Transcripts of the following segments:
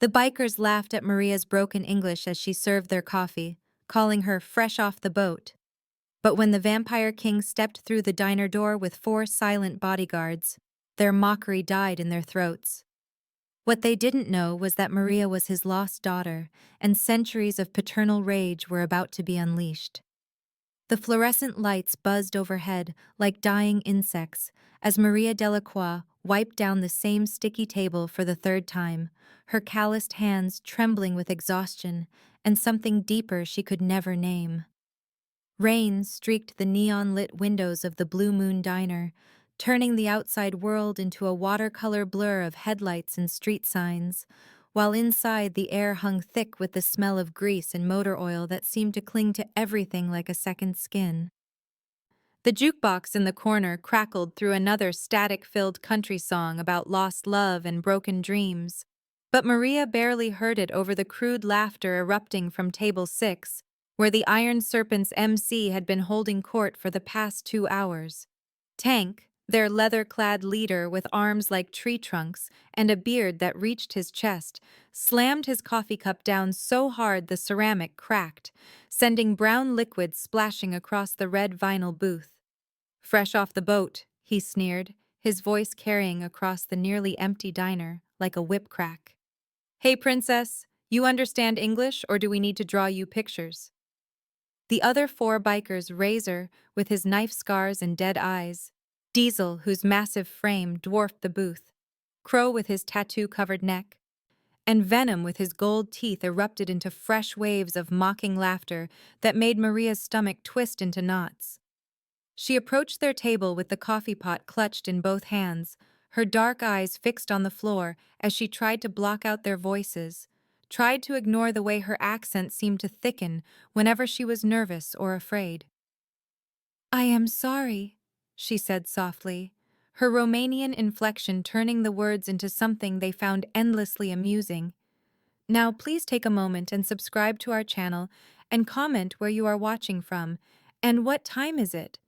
The bikers laughed at Maria's broken English as she served their coffee, calling her fresh off the boat. But when the Vampire King stepped through the diner door with 4 silent bodyguards, their mockery died in their throats. What they didn't know was that Maria was his lost daughter, and centuries of paternal rage were about to be unleashed. The fluorescent lights buzzed overhead like dying insects as Maria Delacroix wiped down the same sticky table for the 3rd time, her calloused hands trembling with exhaustion and something deeper she could never name. Rain streaked the neon-lit windows of the Blue Moon Diner, turning the outside world into a watercolor blur of headlights and street signs, while inside the air hung thick with the smell of grease and motor oil that seemed to cling to everything like a second skin. The jukebox in the corner crackled through another static-filled country song about lost love and broken dreams, but Maria barely heard it over the crude laughter erupting from Table 6, where the Iron Serpent's MC had been holding court for the past 2 hours. Tank, their leather-clad leader with arms like tree trunks and a beard that reached his chest, slammed his coffee cup down so hard the ceramic cracked, sending brown liquid splashing across the red vinyl booth. "Fresh off the boat," he sneered, his voice carrying across the nearly empty diner like a whip crack. "Hey, princess, you understand English or do we need to draw you pictures?" The other 4 bikers, Razor, with his knife scars and dead eyes, Diesel, whose massive frame dwarfed the booth, Crow with his tattoo-covered neck, and Venom with his gold teeth erupted into fresh waves of mocking laughter that made Maria's stomach twist into knots. She approached their table with the coffee pot clutched in both hands, her dark eyes fixed on the floor as she tried to block out their voices, tried to ignore the way her accent seemed to thicken whenever she was nervous or afraid. "I am sorry," she said softly, her Romanian inflection turning the words into something they found endlessly amusing. "Now please take a moment and subscribe to our channel and comment where you are watching from and what time is it.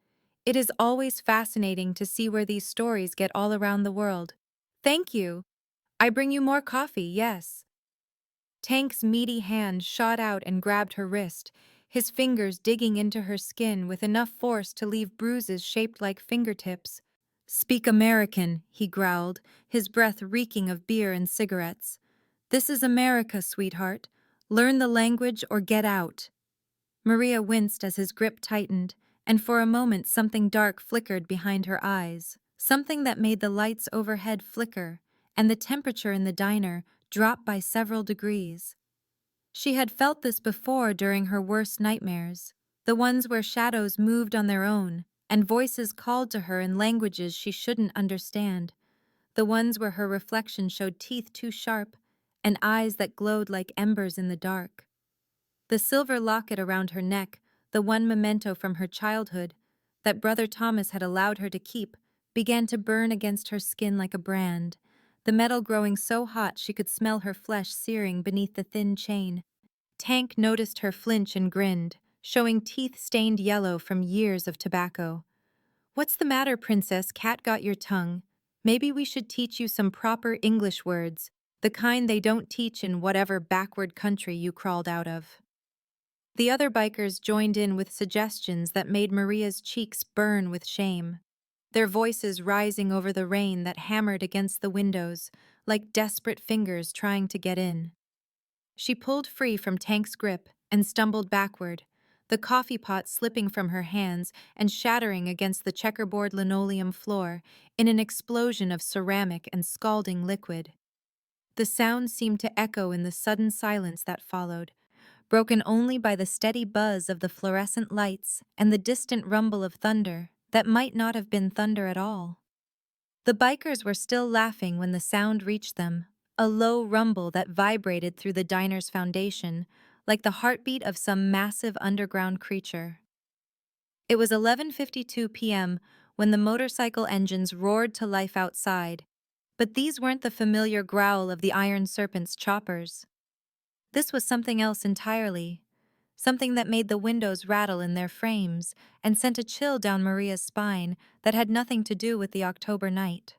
It is always fascinating to see where these stories get all around the world. Thank you. I bring you more coffee, yes." Tank's meaty hand shot out and grabbed her wrist, his fingers digging into her skin with enough force to leave bruises shaped like fingertips. "Speak American," he growled, his breath reeking of beer and cigarettes. "This is America, sweetheart. Learn the language or get out." Maria winced as his grip tightened, and for a moment something dark flickered behind her eyes, something that made the lights overhead flicker, and the temperature in the diner drop by several degrees. She had felt this before during her worst nightmares, the ones where shadows moved on their own, and voices called to her in languages she shouldn't understand, the ones where her reflection showed teeth too sharp and eyes that glowed like embers in the dark. The silver locket around her neck, the one memento from her childhood, that Brother Thomas had allowed her to keep, began to burn against her skin like a brand, the metal growing so hot she could smell her flesh searing beneath the thin chain. Tank noticed her flinch and grinned, showing teeth stained yellow from years of tobacco. "What's the matter, princess? Cat got your tongue. Maybe we should teach you some proper English words, the kind they don't teach in whatever backward country you crawled out of." The other bikers joined in with suggestions that made Maria's cheeks burn with shame, their voices rising over the rain that hammered against the windows like desperate fingers trying to get in. She pulled free from Tank's grip and stumbled backward, the coffee pot slipping from her hands and shattering against the checkerboard linoleum floor in an explosion of ceramic and scalding liquid. The sound seemed to echo in the sudden silence that followed, broken only by the steady buzz of the fluorescent lights and the distant rumble of thunder that might not have been thunder at all. The bikers were still laughing when the sound reached them, a low rumble that vibrated through the diner's foundation, like the heartbeat of some massive underground creature. It was 11:52 p.m. when the motorcycle engines roared to life outside, but these weren't the familiar growl of the Iron Serpent's choppers. This was something else entirely, something that made the windows rattle in their frames and sent a chill down Maria's spine that had nothing to do with the October night.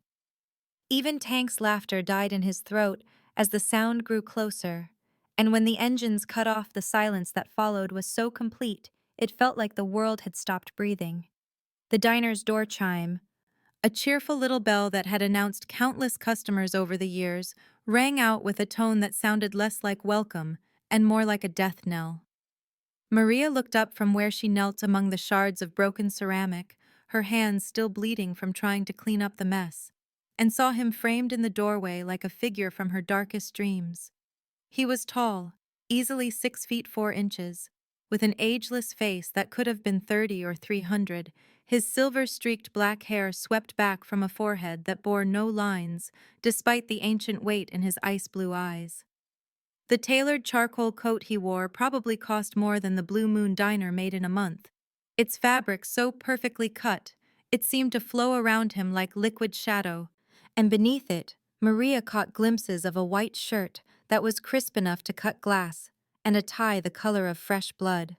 Even Tank's laughter died in his throat as the sound grew closer, and when the engines cut off, the silence that followed was so complete it felt like the world had stopped breathing. The diner's door chime, a cheerful little bell that had announced countless customers over the years, rang out with a tone that sounded less like welcome and more like a death knell. Maria looked up from where she knelt among the shards of broken ceramic, her hands still bleeding from trying to clean up the mess, and saw him framed in the doorway like a figure from her darkest dreams. He was tall, easily 6 feet 4 inches, with an ageless face that could have been 30 or 300, his silver-streaked black hair swept back from a forehead that bore no lines, despite the ancient weight in his ice-blue eyes. The tailored charcoal coat he wore probably cost more than the Blue Moon diner made in a month. Its fabric so perfectly cut, it seemed to flow around him like liquid shadow, and beneath it, Maria caught glimpses of a white shirt that was crisp enough to cut glass, and a tie the color of fresh blood.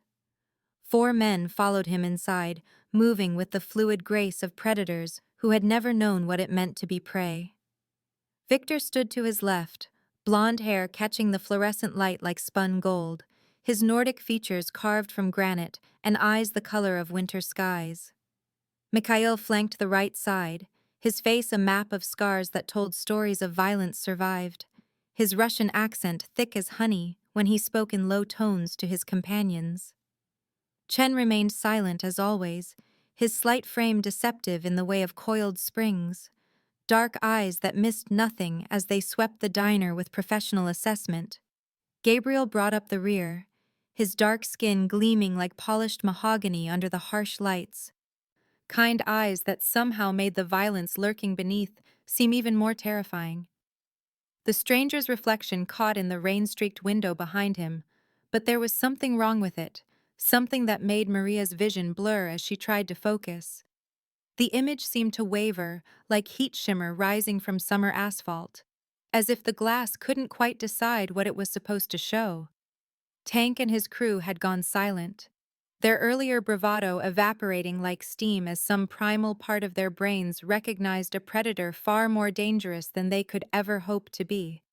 4 men followed him inside, moving with the fluid grace of predators who had never known what it meant to be prey. Victor stood to his left, blonde hair catching the fluorescent light like spun gold, his Nordic features carved from granite and eyes the color of winter skies. Mikhail flanked the right side, his face a map of scars that told stories of violence survived, his Russian accent thick as honey when he spoke in low tones to his companions. Chen remained silent as always, his slight frame deceptive in the way of coiled springs, dark eyes that missed nothing as they swept the diner with professional assessment. Gabriel brought up the rear, his dark skin gleaming like polished mahogany under the harsh lights, kind eyes that somehow made the violence lurking beneath seem even more terrifying. The stranger's reflection caught in the rain-streaked window behind him, but there was something wrong with it, something that made Maria's vision blur as she tried to focus. The image seemed to waver, like heat shimmer rising from summer asphalt, as if the glass couldn't quite decide what it was supposed to show. Tank and his crew had gone silent, their earlier bravado evaporating like steam as some primal part of their brains recognized a predator far more dangerous than they could ever hope to be.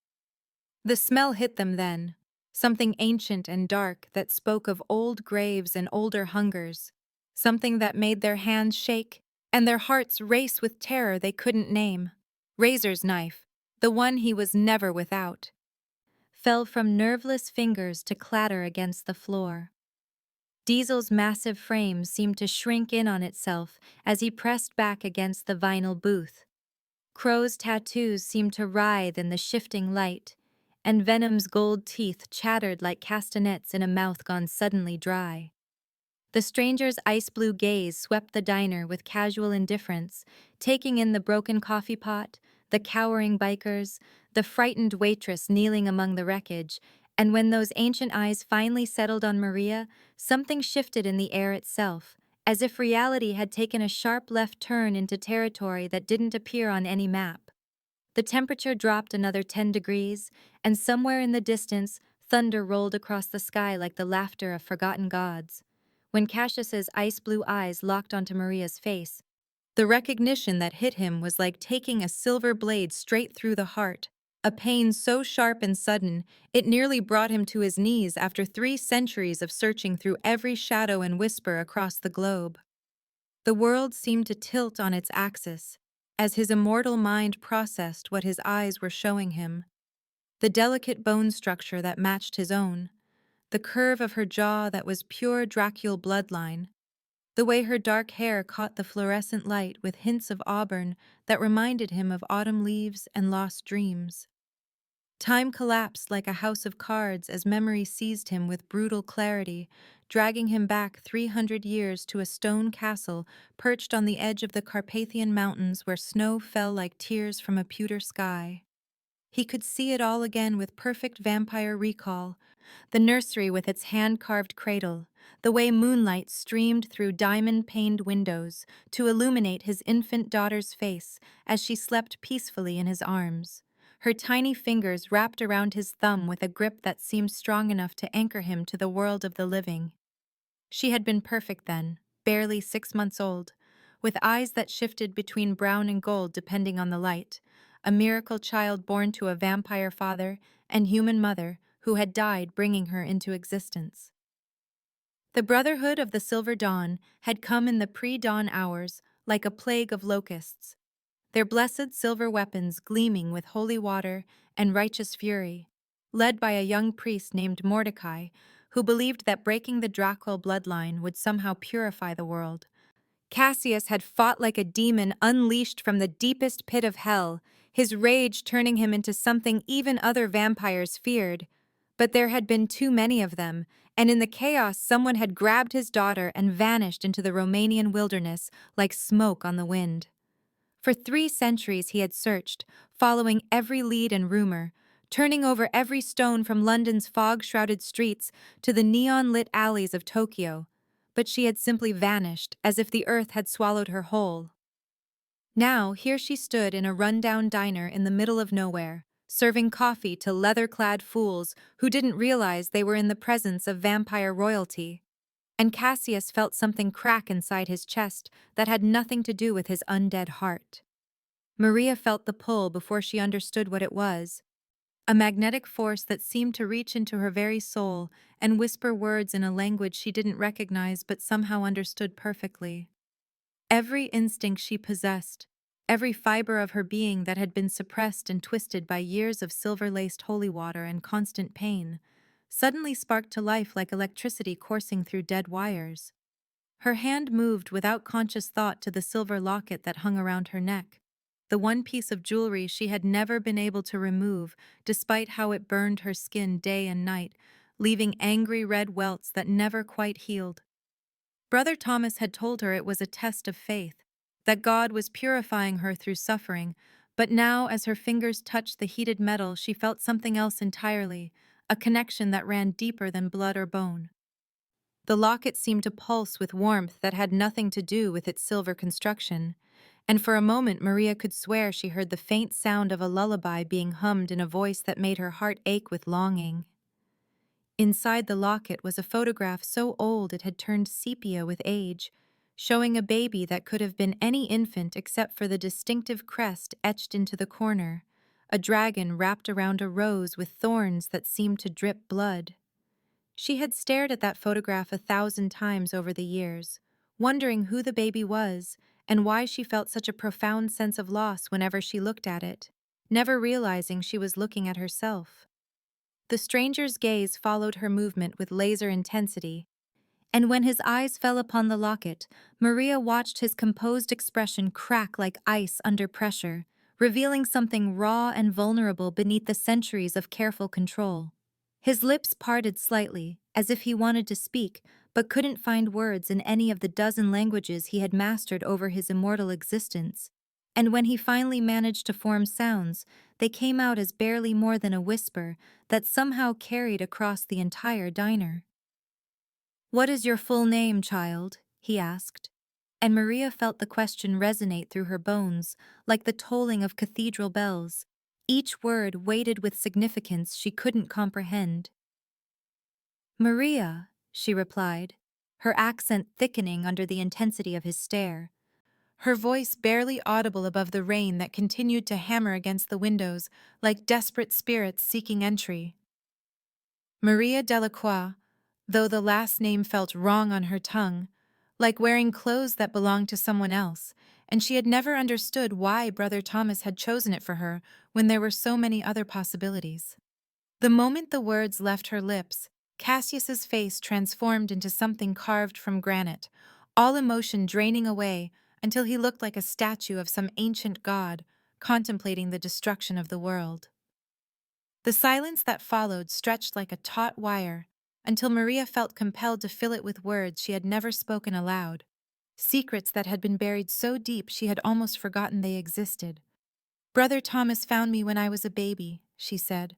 The smell hit them then, something ancient and dark that spoke of old graves and older hungers, something that made their hands shake and their hearts race with terror they couldn't name. Razor's knife, the one he was never without, fell from nerveless fingers to clatter against the floor. Diesel's massive frame seemed to shrink in on itself as he pressed back against the vinyl booth. Crow's tattoos seemed to writhe in the shifting light, and Venom's gold teeth chattered like castanets in a mouth gone suddenly dry. The stranger's ice-blue gaze swept the diner with casual indifference, taking in the broken coffee pot, the cowering bikers, the frightened waitress kneeling among the wreckage, and when those ancient eyes finally settled on Maria, something shifted in the air itself, as if reality had taken a sharp left turn into territory that didn't appear on any map. The temperature dropped another 10 degrees, and somewhere in the distance, thunder rolled across the sky like the laughter of forgotten gods. When Cassius's ice-blue eyes locked onto Maria's face, the recognition that hit him was like taking a silver blade straight through the heart, a pain so sharp and sudden it nearly brought him to his knees after 3 centuries of searching through every shadow and whisper across the globe. The world seemed to tilt on its axis, as his immortal mind processed what his eyes were showing him. The delicate bone structure that matched his own, the curve of her jaw that was pure Dracul bloodline, the way her dark hair caught the fluorescent light with hints of auburn that reminded him of autumn leaves and lost dreams. Time collapsed like a house of cards as memory seized him with brutal clarity, dragging him back 300 years to a stone castle perched on the edge of the Carpathian Mountains where snow fell like tears from a pewter sky. He could see it all again with perfect vampire recall, the nursery with its hand-carved cradle, the way moonlight streamed through diamond-paned windows to illuminate his infant daughter's face as she slept peacefully in his arms, her tiny fingers wrapped around his thumb with a grip that seemed strong enough to anchor him to the world of the living. She had been perfect then, barely 6 months old, with eyes that shifted between brown and gold depending on the light, a miracle child born to a vampire father and human mother who had died bringing her into existence. The Brotherhood of the Silver Dawn had come in the pre-dawn hours like a plague of locusts, their blessed silver weapons gleaming with holy water and righteous fury, led by a young priest named Mordecai, who believed that breaking the Dracul bloodline would somehow purify the world. Cassius had fought like a demon unleashed from the deepest pit of hell, his rage turning him into something even other vampires feared. But there had been too many of them, and in the chaos someone had grabbed his daughter and vanished into the Romanian wilderness like smoke on the wind. For 3 centuries he had searched, following every lead and rumor, turning over every stone from London's fog-shrouded streets to the neon-lit alleys of Tokyo, but she had simply vanished as if the earth had swallowed her whole. Now, here she stood in a run-down diner in the middle of nowhere, serving coffee to leather-clad fools who didn't realize they were in the presence of vampire royalty. And Cassius felt something crack inside his chest that had nothing to do with his undead heart. Maria felt the pull before she understood what it was, a magnetic force that seemed to reach into her very soul and whisper words in a language she didn't recognize but somehow understood perfectly. Every instinct she possessed, every fiber of her being that had been suppressed and twisted by years of silver-laced holy water and constant pain, suddenly sparked to life like electricity coursing through dead wires. Her hand moved without conscious thought to the silver locket that hung around her neck, the one piece of jewelry she had never been able to remove, despite how it burned her skin day and night, leaving angry red welts that never quite healed. Brother Thomas had told her it was a test of faith, that God was purifying her through suffering, but now as her fingers touched the heated metal she felt something else entirely, a connection that ran deeper than blood or bone. The locket seemed to pulse with warmth that had nothing to do with its silver construction, and for a moment Maria could swear she heard the faint sound of a lullaby being hummed in a voice that made her heart ache with longing. Inside the locket was a photograph so old it had turned sepia with age, showing a baby that could have been any infant except for the distinctive crest etched into the corner, a dragon wrapped around a rose with thorns that seemed to drip blood. She had stared at that photograph 1,000 times over the years, wondering who the baby was and why she felt such a profound sense of loss whenever she looked at it, never realizing she was looking at herself. The stranger's gaze followed her movement with laser intensity, and when his eyes fell upon the locket, Maria watched his composed expression crack like ice under pressure, revealing something raw and vulnerable beneath the centuries of careful control. His lips parted slightly, as if he wanted to speak, but couldn't find words in any of the dozen languages he had mastered over his immortal existence. And when he finally managed to form sounds, they came out as barely more than a whisper that somehow carried across the entire diner. "What is your full name, child?" he asked, and Maria felt the question resonate through her bones, like the tolling of cathedral bells, each word weighted with significance she couldn't comprehend. "Maria," she replied, her accent thickening under the intensity of his stare, her voice barely audible above the rain that continued to hammer against the windows like desperate spirits seeking entry. Maria Delacroix, though the last name felt wrong on her tongue, like wearing clothes that belonged to someone else, and she had never understood why Brother Thomas had chosen it for her when there were so many other possibilities. The moment the words left her lips, Cassius's face transformed into something carved from granite, all emotion draining away until he looked like a statue of some ancient god, contemplating the destruction of the world. The silence that followed stretched like a taut wire, until Maria felt compelled to fill it with words she had never spoken aloud, secrets that had been buried so deep she had almost forgotten they existed. "Brother Thomas found me when I was a baby," she said,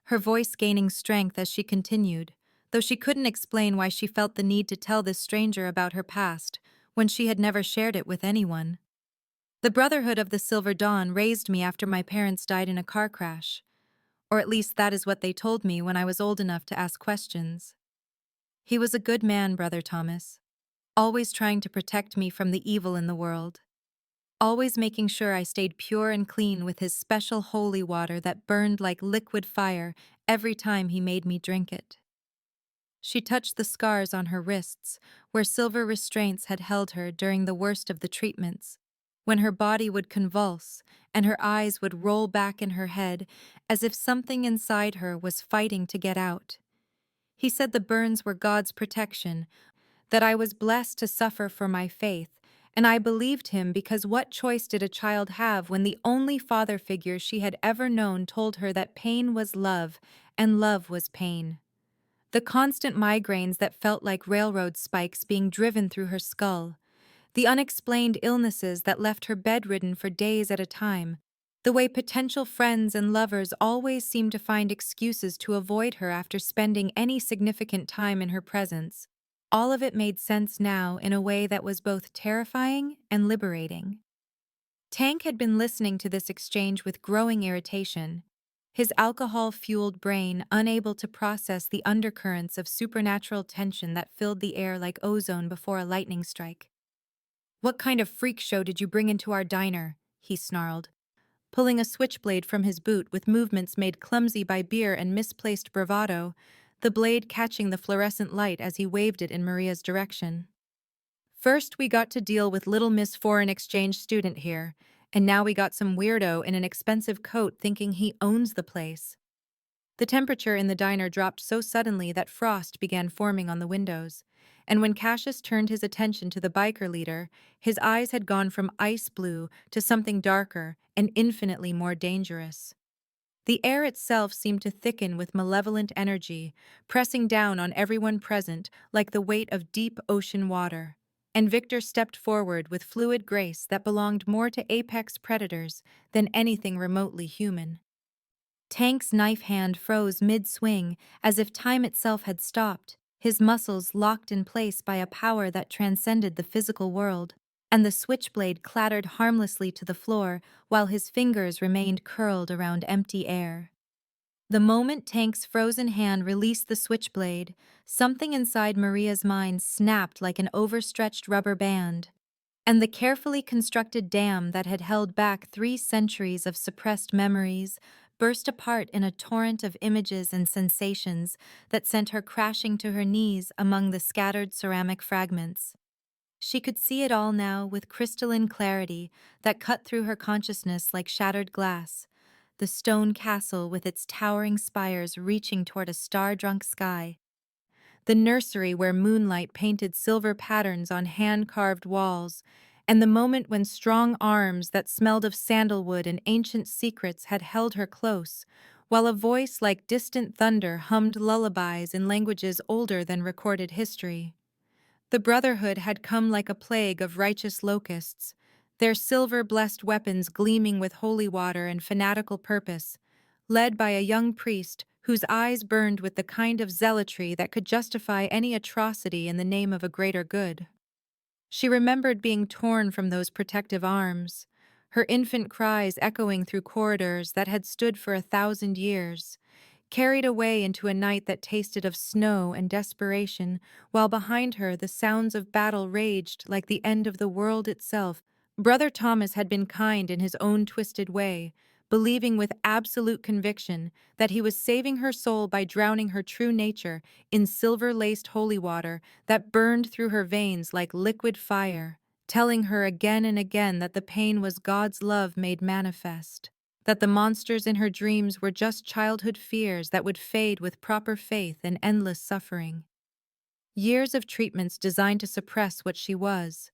her voice gaining strength as she continued, though she couldn't explain why she felt the need to tell this stranger about her past when she had never shared it with anyone. "The Brotherhood of the Silver Dawn raised me after my parents died in a car crash. Or at least that is what they told me when I was old enough to ask questions. He was a good man, Brother Thomas, always trying to protect me from the evil in the world." always making sure I stayed pure and clean with his special holy water that burned like liquid fire every time he made me drink it. She touched the scars on her wrists, where silver restraints had held her during the worst of the treatments, when her body would convulse and her eyes would roll back in her head as if something inside her was fighting to get out. He said the burns were God's protection, that I was blessed to suffer for my faith, and I believed him because what choice did a child have when the only father figure she had ever known told her that pain was love and love was pain? The constant migraines that felt like railroad spikes being driven through her skull, the unexplained illnesses that left her bedridden for days at a time, the way potential friends and lovers always seemed to find excuses to avoid her after spending any significant time in her presence. All of it made sense now in a way that was both terrifying and liberating. Tank had been listening to this exchange with growing irritation, his alcohol-fueled brain unable to process the undercurrents of supernatural tension that filled the air like ozone before a lightning strike. "What kind of freak show did you bring into our diner?" he snarled, pulling a switchblade from his boot with movements made clumsy by beer and misplaced bravado, the blade catching the fluorescent light as he waved it in Maria's direction. "First, we got to deal with little Miss Foreign Exchange student here, and now we got some weirdo in an expensive coat thinking he owns the place." The temperature in the diner dropped so suddenly that frost began forming on the windows, and when Cassius turned his attention to the biker leader, his eyes had gone from ice blue to something darker and infinitely more dangerous. The air itself seemed to thicken with malevolent energy, pressing down on everyone present like the weight of deep ocean water. And Victor stepped forward with fluid grace that belonged more to apex predators than anything remotely human. Tank's knife hand froze mid-swing, as if time itself had stopped, his muscles locked in place by a power that transcended the physical world, and the switchblade clattered harmlessly to the floor while his fingers remained curled around empty air. The moment Tank's frozen hand released the switchblade, something inside Maria's mind snapped like an overstretched rubber band, and the carefully constructed dam that had held back 3 centuries of suppressed memories burst apart in a torrent of images and sensations that sent her crashing to her knees among the scattered ceramic fragments. She could see it all now with crystalline clarity that cut through her consciousness like shattered glass. The stone castle with its towering spires reaching toward a star-drunk sky. The nursery where moonlight painted silver patterns on hand-carved walls, and the moment when strong arms that smelled of sandalwood and ancient secrets had held her close, while a voice like distant thunder hummed lullabies in languages older than recorded history. The Brotherhood had come like a plague of righteous locusts, their silver-blessed weapons gleaming with holy water and fanatical purpose, led by a young priest whose eyes burned with the kind of zealotry that could justify any atrocity in the name of a greater good. She remembered being torn from those protective arms, her infant cries echoing through corridors that had stood for 1,000 years, carried away into a night that tasted of snow and desperation, while behind her the sounds of battle raged like the end of the world itself. Brother Thomas had been kind in his own twisted way, believing with absolute conviction that he was saving her soul by drowning her true nature in silver-laced holy water that burned through her veins like liquid fire, telling her again and again that the pain was God's love made manifest, that the monsters in her dreams were just childhood fears that would fade with proper faith and endless suffering. Years of treatments designed to suppress what she was.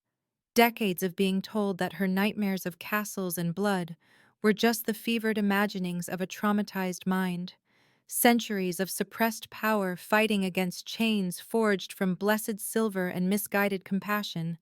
Decades of being told that her nightmares of castles and blood were just the fevered imaginings of a traumatized mind. Centuries of suppressed power fighting against chains forged from blessed silver and misguided compassion.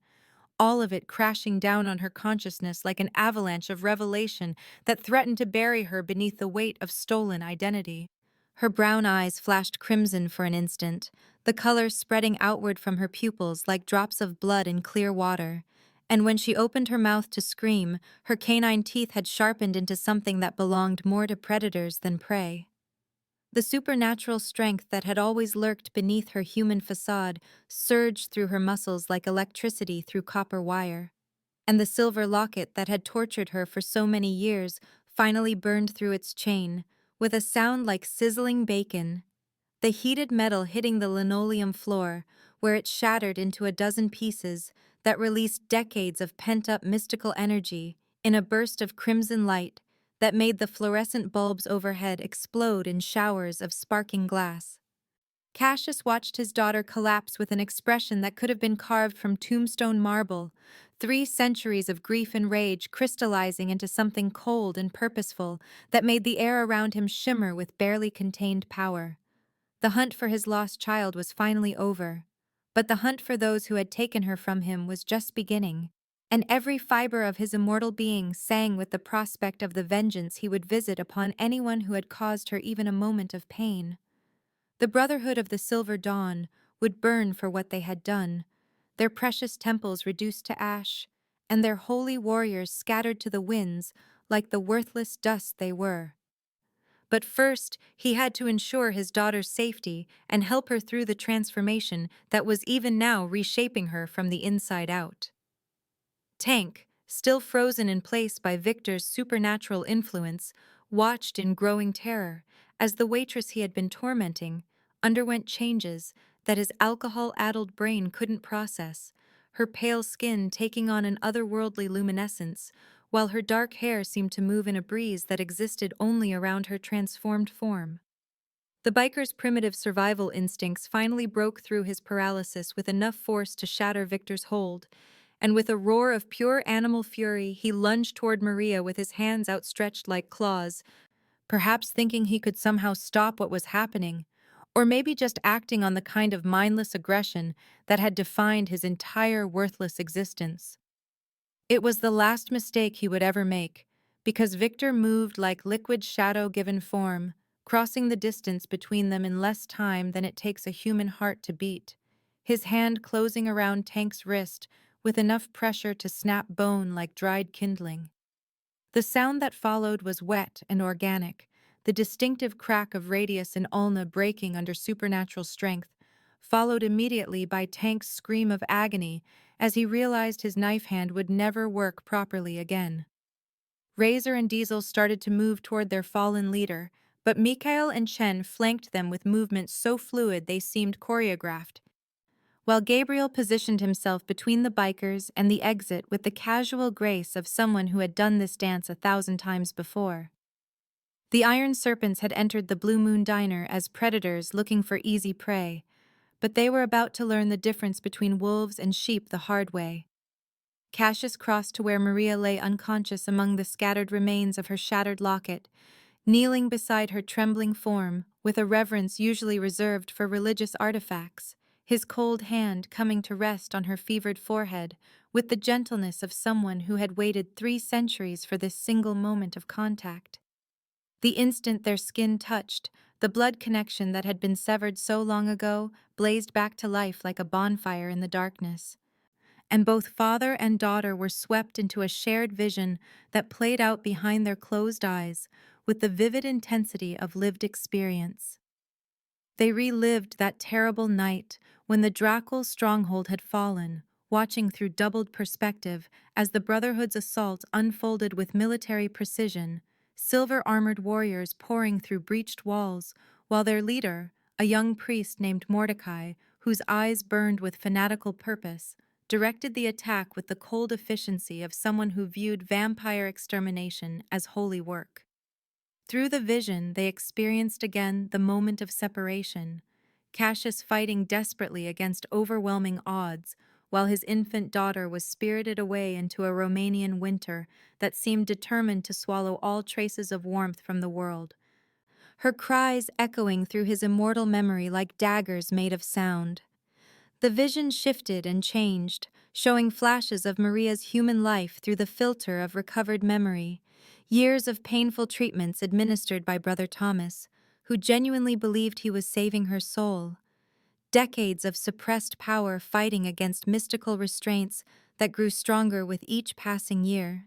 All of it crashing down on her consciousness like an avalanche of revelation that threatened to bury her beneath the weight of stolen identity. Her brown eyes flashed crimson for an instant, the color spreading outward from her pupils like drops of blood in clear water. And when she opened her mouth to scream, her canine teeth had sharpened into something that belonged more to predators than prey. The supernatural strength that had always lurked beneath her human facade surged through her muscles like electricity through copper wire. and the silver locket that had tortured her for so many years finally burned through its chain, with a sound like sizzling bacon. The heated metal hitting the linoleum floor, where it shattered into a dozen pieces that released decades of pent-up mystical energy in a burst of crimson light that made the fluorescent bulbs overhead explode in showers of sparking glass. Cassius watched his daughter collapse with an expression that could have been carved from tombstone marble, 3 centuries of grief and rage crystallizing into something cold and purposeful that made the air around him shimmer with barely contained power. The hunt for his lost child was finally over, but the hunt for those who had taken her from him was just beginning, and every fiber of his immortal being sang with the prospect of the vengeance he would visit upon anyone who had caused her even a moment of pain. The Brotherhood of the Silver Dawn would burn for what they had done, their precious temples reduced to ash, and their holy warriors scattered to the winds like the worthless dust they were. But first, he had to ensure his daughter's safety and help her through the transformation that was even now reshaping her from the inside out. Tank, still frozen in place by Victor's supernatural influence, watched in growing terror as the waitress he had been tormenting underwent changes that his alcohol-addled brain couldn't process, her pale skin taking on an otherworldly luminescence, while her dark hair seemed to move in a breeze that existed only around her transformed form. The biker's primitive survival instincts finally broke through his paralysis with enough force to shatter Victor's hold, and with a roar of pure animal fury, he lunged toward Maria with his hands outstretched like claws, perhaps thinking he could somehow stop what was happening, or maybe just acting on the kind of mindless aggression that had defined his entire worthless existence. It was the last mistake he would ever make, because Victor moved like liquid shadow given form, crossing the distance between them in less time than it takes a human heart to beat, his hand closing around Tank's wrist with enough pressure to snap bone like dried kindling. The sound that followed was wet and organic, the distinctive crack of Radius and Ulna breaking under supernatural strength, followed immediately by Tank's scream of agony as he realized his knife hand would never work properly again. Razor and Diesel started to move toward their fallen leader, but Mikhail and Chen flanked them with movements so fluid they seemed choreographed, while Gabriel positioned himself between the bikers and the exit with the casual grace of someone who had done this dance 1,000 times before. The Iron Serpents had entered the Blue Moon Diner as predators looking for easy prey, but they were about to learn the difference between wolves and sheep the hard way. Cassius crossed to where Maria lay unconscious among the scattered remains of her shattered locket, kneeling beside her trembling form with a reverence usually reserved for religious artifacts, his cold hand coming to rest on her fevered forehead with the gentleness of someone who had waited 3 centuries for this single moment of contact. The instant their skin touched, the blood connection that had been severed so long ago blazed back to life like a bonfire in the darkness, and both father and daughter were swept into a shared vision that played out behind their closed eyes with the vivid intensity of lived experience. They relived that terrible night when the Dracal stronghold had fallen, watching through doubled perspective as the Brotherhood's assault unfolded with military precision, silver-armored warriors pouring through breached walls, while their leader, a young priest named Mordecai, whose eyes burned with fanatical purpose, directed the attack with the cold efficiency of someone who viewed vampire extermination as holy work. Through the vision, they experienced again the moment of separation, Cassius fighting desperately against overwhelming odds, while his infant daughter was spirited away into a Romanian winter that seemed determined to swallow all traces of warmth from the world, her cries echoing through his immortal memory like daggers made of sound. The vision shifted and changed, showing flashes of Maria's human life through the filter of recovered memory, years of painful treatments administered by Brother Thomas, who genuinely believed he was saving her soul, decades of suppressed power fighting against mystical restraints that grew stronger with each passing year,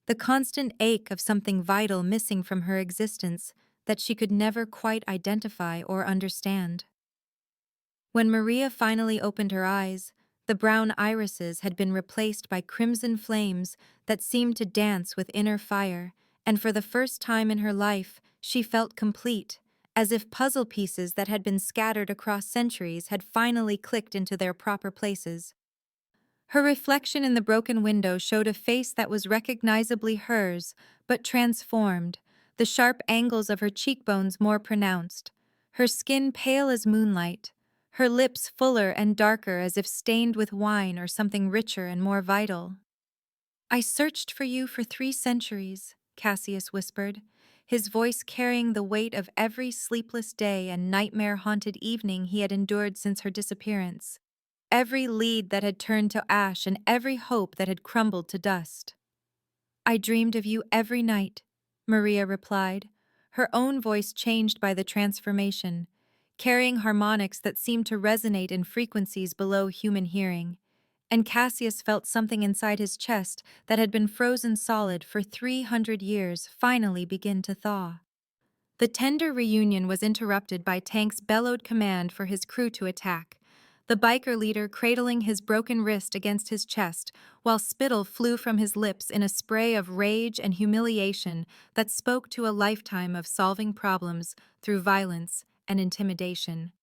the constant ache of something vital missing from her existence that she could never quite identify or understand. When Maria finally opened her eyes, the brown irises had been replaced by crimson flames that seemed to dance with inner fire, and for the first time in her life, she felt complete, as if puzzle pieces that had been scattered across centuries had finally clicked into their proper places. Her reflection in the broken window showed a face that was recognizably hers, but transformed, the sharp angles of her cheekbones more pronounced, her skin pale as moonlight, her lips fuller and darker as if stained with wine or something richer and more vital. "I searched for you for 3 centuries," Cassius whispered, his voice carrying the weight of every sleepless day and nightmare-haunted evening he had endured since her disappearance. Every lead that had turned to ash and every hope that had crumbled to dust. "I dreamed of you every night," Maria replied, her own voice changed by the transformation, carrying harmonics that seemed to resonate in frequencies below human hearing. And Cassius felt something inside his chest that had been frozen solid for 300 years finally begin to thaw. The tender reunion was interrupted by Tank's bellowed command for his crew to attack, the biker leader cradling his broken wrist against his chest, while spittle flew from his lips in a spray of rage and humiliation that spoke to a lifetime of solving problems through violence and intimidation.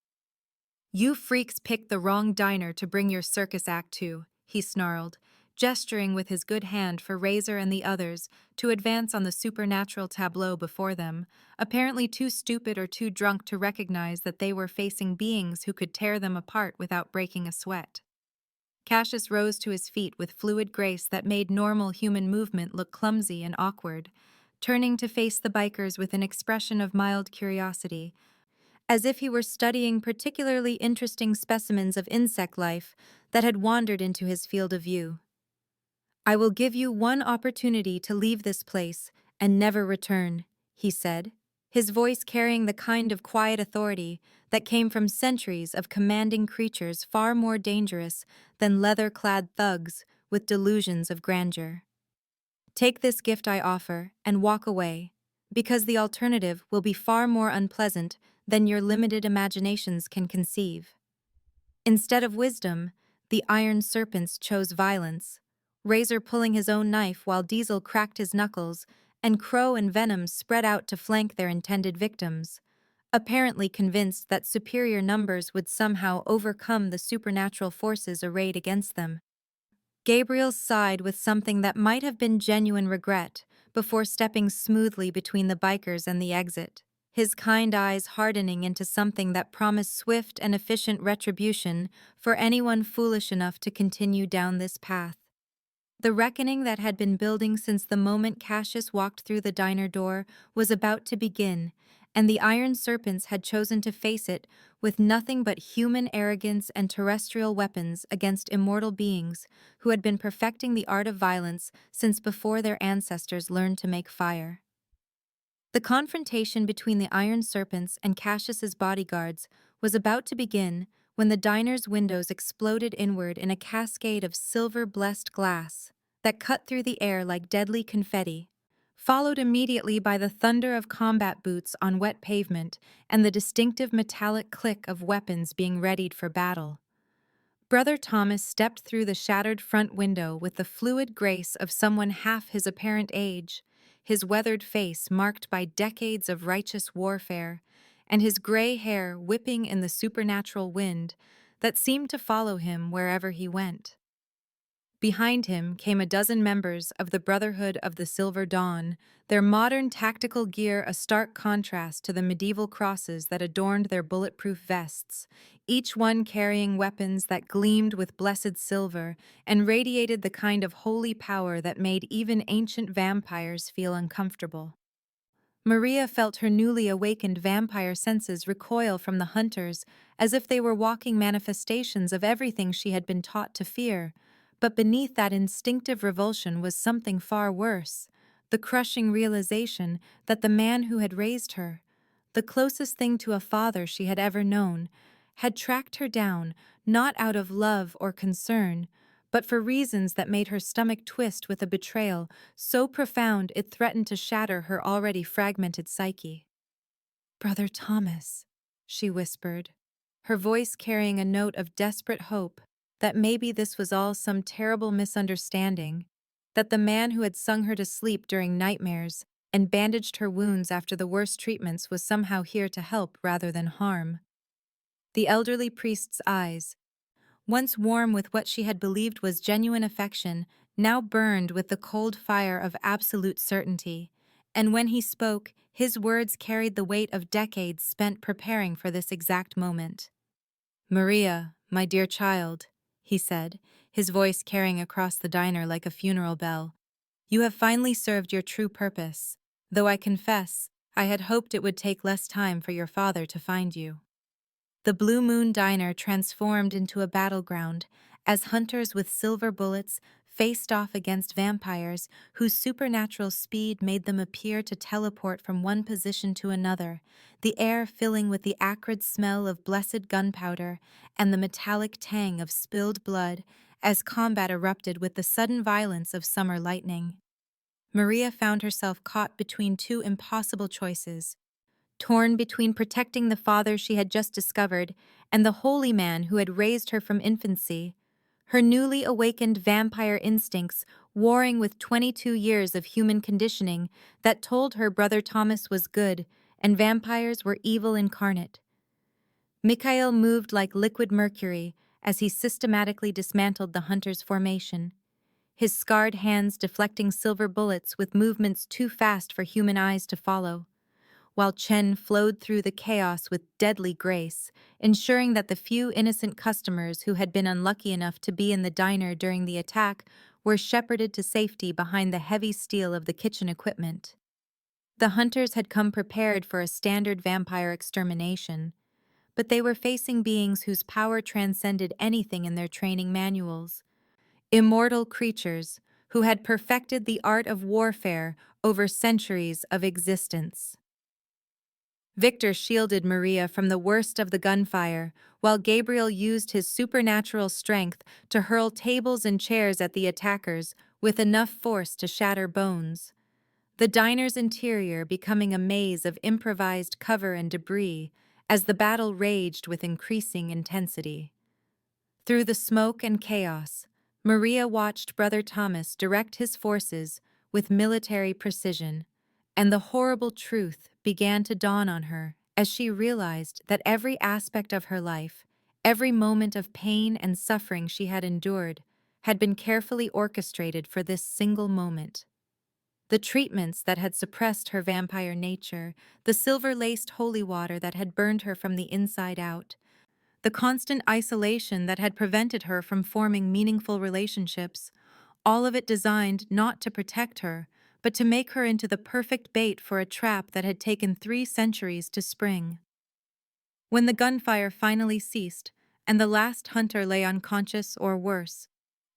"You freaks picked the wrong diner to bring your circus act to," he snarled, gesturing with his good hand for Razor and the others to advance on the supernatural tableau before them, apparently too stupid or too drunk to recognize that they were facing beings who could tear them apart without breaking a sweat. Cassius rose to his feet with fluid grace that made normal human movement look clumsy and awkward, turning to face the bikers with an expression of mild curiosity, as if he were studying particularly interesting specimens of insect life that had wandered into his field of view. "I will give you one opportunity to leave this place and never return," he said, his voice carrying the kind of quiet authority that came from centuries of commanding creatures far more dangerous than leather-clad thugs with delusions of grandeur. "Take this gift I offer and walk away, because the alternative will be far more unpleasant than your limited imaginations can conceive." Instead of wisdom, the iron serpents chose violence, Razor pulling his own knife while Diesel cracked his knuckles, and Crow and Venom spread out to flank their intended victims, apparently convinced that superior numbers would somehow overcome the supernatural forces arrayed against them. Gabriel sighed with something that might have been genuine regret before stepping smoothly between the bikers and the exit, his kind eyes hardening into something that promised swift and efficient retribution for anyone foolish enough to continue down this path. The reckoning that had been building since the moment Cassius walked through the diner door was about to begin, and the iron serpents had chosen to face it with nothing but human arrogance and terrestrial weapons against immortal beings who had been perfecting the art of violence since before their ancestors learned to make fire. The confrontation between the iron serpents and Cassius's bodyguards was about to begin when the diner's windows exploded inward in a cascade of silver-blessed glass that cut through the air like deadly confetti, followed immediately by the thunder of combat boots on wet pavement and the distinctive metallic click of weapons being readied for battle. Brother Thomas stepped through the shattered front window with the fluid grace of someone half his apparent age, his weathered face marked by decades of righteous warfare, and his gray hair whipping in the supernatural wind that seemed to follow him wherever he went. Behind him came a dozen members of the Brotherhood of the Silver Dawn, their modern tactical gear a stark contrast to the medieval crosses that adorned their bulletproof vests, each one carrying weapons that gleamed with blessed silver and radiated the kind of holy power that made even ancient vampires feel uncomfortable. Maria felt her newly awakened vampire senses recoil from the hunters as if they were walking manifestations of everything she had been taught to fear. But beneath that instinctive revulsion was something far worse, the crushing realization that the man who had raised her, the closest thing to a father she had ever known, had tracked her down not out of love or concern, but for reasons that made her stomach twist with a betrayal so profound it threatened to shatter her already fragmented psyche. "Brother Thomas," she whispered, her voice carrying a note of desperate hope that maybe this was all some terrible misunderstanding, that the man who had sung her to sleep during nightmares and bandaged her wounds after the worst treatments was somehow here to help rather than harm. The elderly priest's eyes, once warm with what she had believed was genuine affection, now burned with the cold fire of absolute certainty, and when he spoke, his words carried the weight of decades spent preparing for this exact moment. "Maria, my dear child," he said, his voice carrying across the diner like a funeral bell, "you have finally served your true purpose, though I confess, I had hoped it would take less time for your father to find you." The Blue Moon Diner transformed into a battleground as hunters with silver bullets faced off against vampires whose supernatural speed made them appear to teleport from one position to another, the air filling with the acrid smell of blessed gunpowder and the metallic tang of spilled blood as combat erupted with the sudden violence of summer lightning. Maria found herself caught between two impossible choices, torn between protecting the father she had just discovered and the holy man who had raised her from infancy, her newly awakened vampire instincts warring with 22 years of human conditioning that told her brother Thomas was good and vampires were evil incarnate. Mikhail moved like liquid mercury as he systematically dismantled the hunter's formation, his scarred hands deflecting silver bullets with movements too fast for human eyes to follow, while Chen flowed through the chaos with deadly grace, ensuring that the few innocent customers who had been unlucky enough to be in the diner during the attack were shepherded to safety behind the heavy steel of the kitchen equipment. The hunters had come prepared for a standard vampire extermination, but they were facing beings whose power transcended anything in their training manuals. Immortal creatures who had perfected the art of warfare over centuries of existence. Victor shielded Maria from the worst of the gunfire, while Gabriel used his supernatural strength to hurl tables and chairs at the attackers with enough force to shatter bones. The diner's interior becoming a maze of improvised cover and debris as the battle raged with increasing intensity. Through the smoke and chaos, Maria watched Brother Thomas direct his forces with military precision, and the horrible truth began to dawn on her as she realized that every aspect of her life, every moment of pain and suffering she had endured, had been carefully orchestrated for this single moment. The treatments that had suppressed her vampire nature, the silver-laced holy water that had burned her from the inside out, the constant isolation that had prevented her from forming meaningful relationships, all of it designed not to protect her, but to make her into the perfect bait for a trap that had taken 3 centuries to spring. When the gunfire finally ceased, and the last hunter lay unconscious or worse,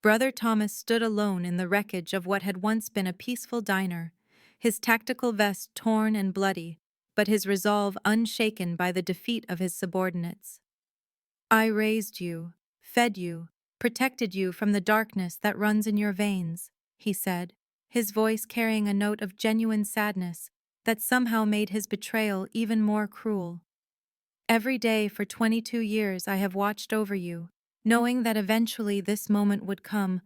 Brother Thomas stood alone in the wreckage of what had once been a peaceful diner, his tactical vest torn and bloody, but his resolve unshaken by the defeat of his subordinates. "I raised you, fed you, protected you from the darkness that runs in your veins," he said, his voice carrying a note of genuine sadness that somehow made his betrayal even more cruel. "Every day for 22 years I have watched over you, knowing that eventually this moment would come,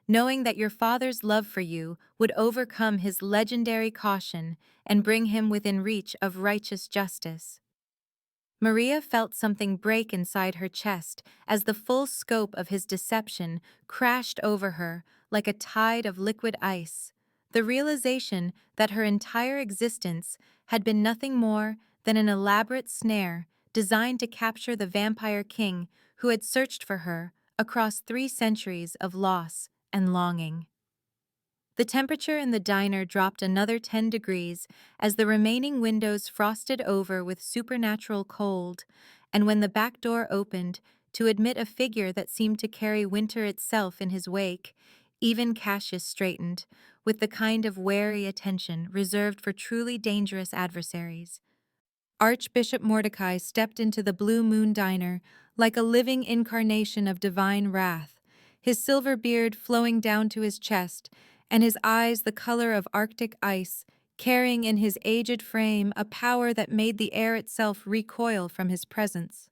knowing that your father's love for you would overcome his legendary caution and bring him within reach of righteous justice." Maria felt something break inside her chest as the full scope of his deception crashed over her like a tide of liquid ice, the realization that her entire existence had been nothing more than an elaborate snare designed to capture the vampire king who had searched for her across 3 centuries of loss and longing. The temperature in the diner dropped another 10 degrees as the remaining windows frosted over with supernatural cold, and when the back door opened to admit a figure that seemed to carry winter itself in his wake, even Cassius straightened, with the kind of wary attention reserved for truly dangerous adversaries. Archbishop Mordecai stepped into the Blue Moon Diner like a living incarnation of divine wrath, his silver beard flowing down to his chest, and his eyes the color of Arctic ice, carrying in his aged frame a power that made the air itself recoil from his presence.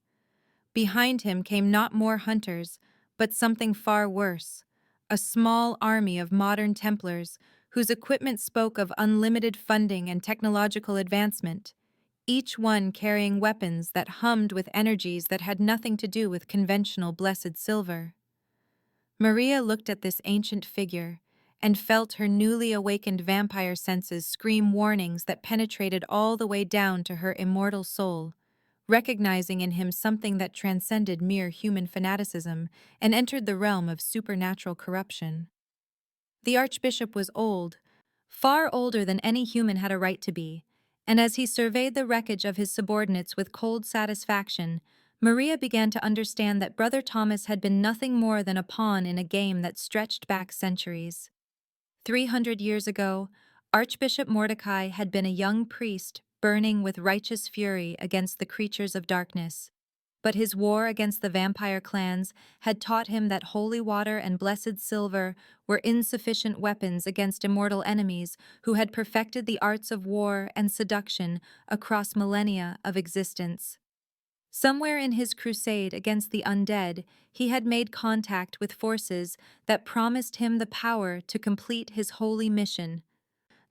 Behind him came not more hunters, but something far worse: a small army of modern Templars whose equipment spoke of unlimited funding and technological advancement, each one carrying weapons that hummed with energies that had nothing to do with conventional blessed silver. Maria looked at this ancient figure and felt her newly awakened vampire senses scream warnings that penetrated all the way down to her immortal soul, recognizing in him something that transcended mere human fanaticism and entered the realm of supernatural corruption. The archbishop was old, far older than any human had a right to be, and as he surveyed the wreckage of his subordinates with cold satisfaction, Maria began to understand that Brother Thomas had been nothing more than a pawn in a game that stretched back centuries. 300 years ago, Archbishop Mordecai had been a young priest burning with righteous fury against the creatures of darkness. But his war against the vampire clans had taught him that holy water and blessed silver were insufficient weapons against immortal enemies who had perfected the arts of war and seduction across millennia of existence. Somewhere in his crusade against the undead, he had made contact with forces that promised him the power to complete his holy mission.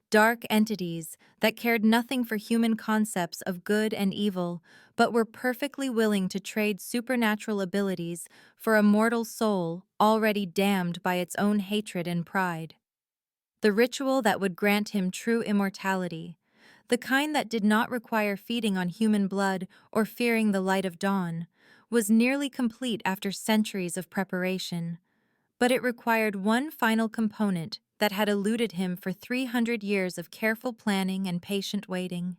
Dark entities that cared nothing for human concepts of good and evil, but were perfectly willing to trade supernatural abilities for a mortal soul already damned by its own hatred and pride. The ritual that would grant him true immortality, the kind that did not require feeding on human blood or fearing the light of dawn, was nearly complete after centuries of preparation. But it required one final component that had eluded him for 300 years of careful planning and patient waiting.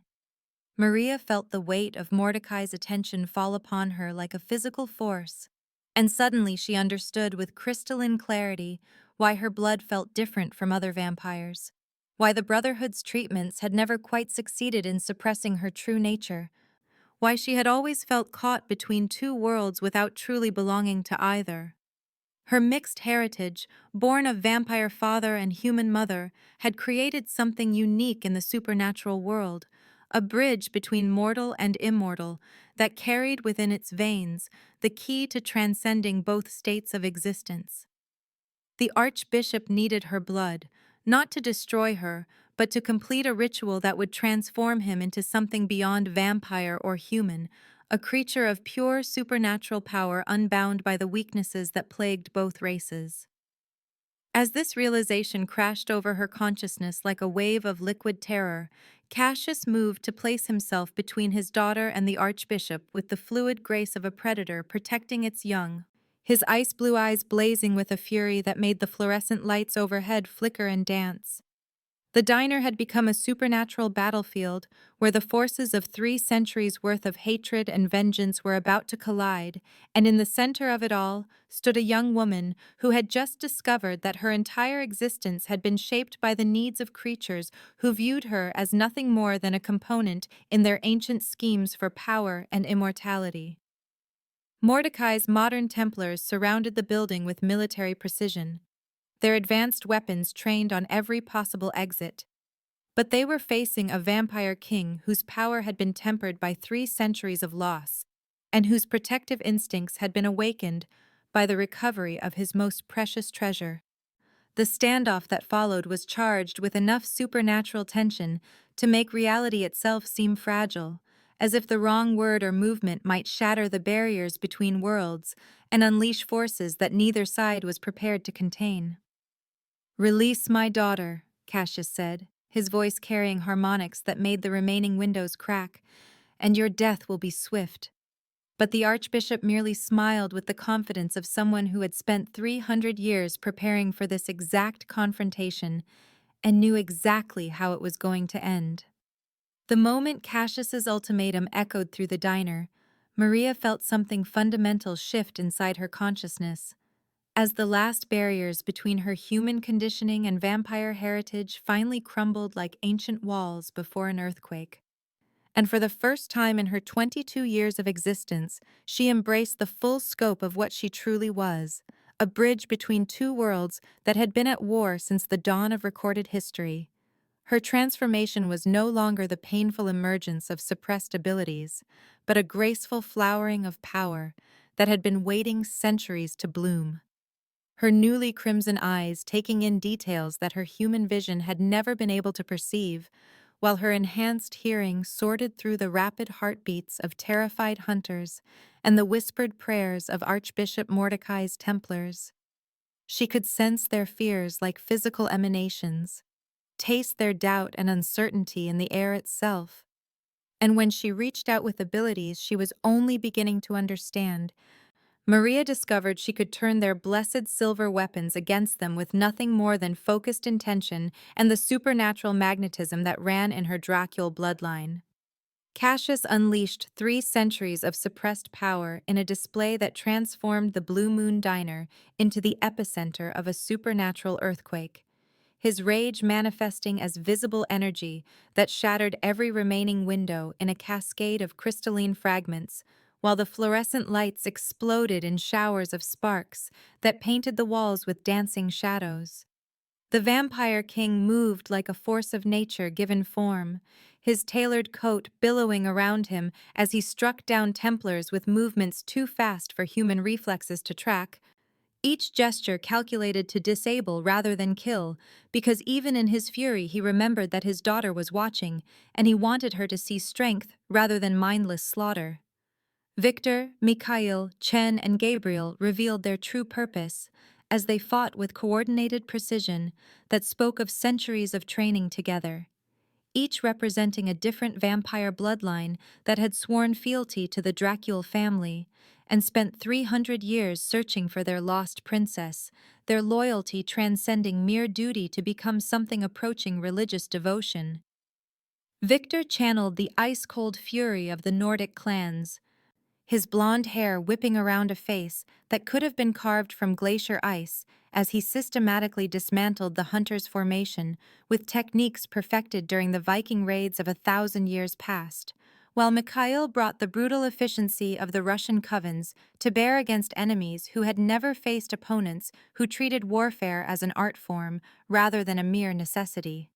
Maria felt the weight of Mordecai's attention fall upon her like a physical force, and suddenly she understood with crystalline clarity why her blood felt different from other vampires, why the Brotherhood's treatments had never quite succeeded in suppressing her true nature, why she had always felt caught between two worlds without truly belonging to either. Her mixed heritage, born of vampire father and human mother, had created something unique in the supernatural world, a bridge between mortal and immortal that carried within its veins the key to transcending both states of existence. The archbishop needed her blood, not to destroy her, but to complete a ritual that would transform him into something beyond vampire or human, a creature of pure supernatural power unbound by the weaknesses that plagued both races. As this realization crashed over her consciousness like a wave of liquid terror, Cassius moved to place himself between his daughter and the archbishop with the fluid grace of a predator protecting its young, his ice-blue eyes blazing with a fury that made the fluorescent lights overhead flicker and dance. The diner had become a supernatural battlefield where the forces of 3 centuries' worth of hatred and vengeance were about to collide, and in the center of it all stood a young woman who had just discovered that her entire existence had been shaped by the needs of creatures who viewed her as nothing more than a component in their ancient schemes for power and immortality. Mordecai's modern Templars surrounded the building with military precision, their advanced weapons trained on every possible exit. But they were facing a vampire king whose power had been tempered by 3 centuries of loss, and whose protective instincts had been awakened by the recovery of his most precious treasure. The standoff that followed was charged with enough supernatural tension to make reality itself seem fragile, as if the wrong word or movement might shatter the barriers between worlds and unleash forces that neither side was prepared to contain. "Release my daughter," Cassius said, his voice carrying harmonics that made the remaining windows crack, "and your death will be swift." But the archbishop merely smiled with the confidence of someone who had spent 300 years preparing for this exact confrontation and knew exactly how it was going to end. The moment Cassius's ultimatum echoed through the diner, Maria felt something fundamental shift inside her consciousness. As the last barriers between her human conditioning and vampire heritage finally crumbled like ancient walls before an earthquake. And for the first time in her 22 years of existence, she embraced the full scope of what she truly was, a bridge between two worlds that had been at war since the dawn of recorded history. Her transformation was no longer the painful emergence of suppressed abilities, but a graceful flowering of power that had been waiting centuries to bloom. Her newly crimson eyes taking in details that her human vision had never been able to perceive, while her enhanced hearing sorted through the rapid heartbeats of terrified hunters and the whispered prayers of Archbishop Mordecai's Templars. She could sense their fears like physical emanations, taste their doubt and uncertainty in the air itself. And when she reached out with abilities she was only beginning to understand, Maria discovered she could turn their blessed silver weapons against them with nothing more than focused intention and the supernatural magnetism that ran in her Dracul bloodline. Cassius unleashed 3 centuries of suppressed power in a display that transformed the Blue Moon Diner into the epicenter of a supernatural earthquake, his rage manifesting as visible energy that shattered every remaining window in a cascade of crystalline fragments, while the fluorescent lights exploded in showers of sparks that painted the walls with dancing shadows. The Vampire King moved like a force of nature given form, his tailored coat billowing around him as he struck down Templars with movements too fast for human reflexes to track, each gesture calculated to disable rather than kill, because even in his fury he remembered that his daughter was watching, and he wanted her to see strength rather than mindless slaughter. Victor, Mikhail, Chen, and Gabriel revealed their true purpose as they fought with coordinated precision that spoke of centuries of training together, each representing a different vampire bloodline that had sworn fealty to the Dracul family and spent 300 years searching for their lost princess, their loyalty transcending mere duty to become something approaching religious devotion. Victor channeled the ice-cold fury of the Nordic clans, his blonde hair whipping around a face that could have been carved from glacier ice as he systematically dismantled the hunter's formation with techniques perfected during the Viking raids of 1,000 years past, while Mikhail brought the brutal efficiency of the Russian covens to bear against enemies who had never faced opponents who treated warfare as an art form rather than a mere necessity.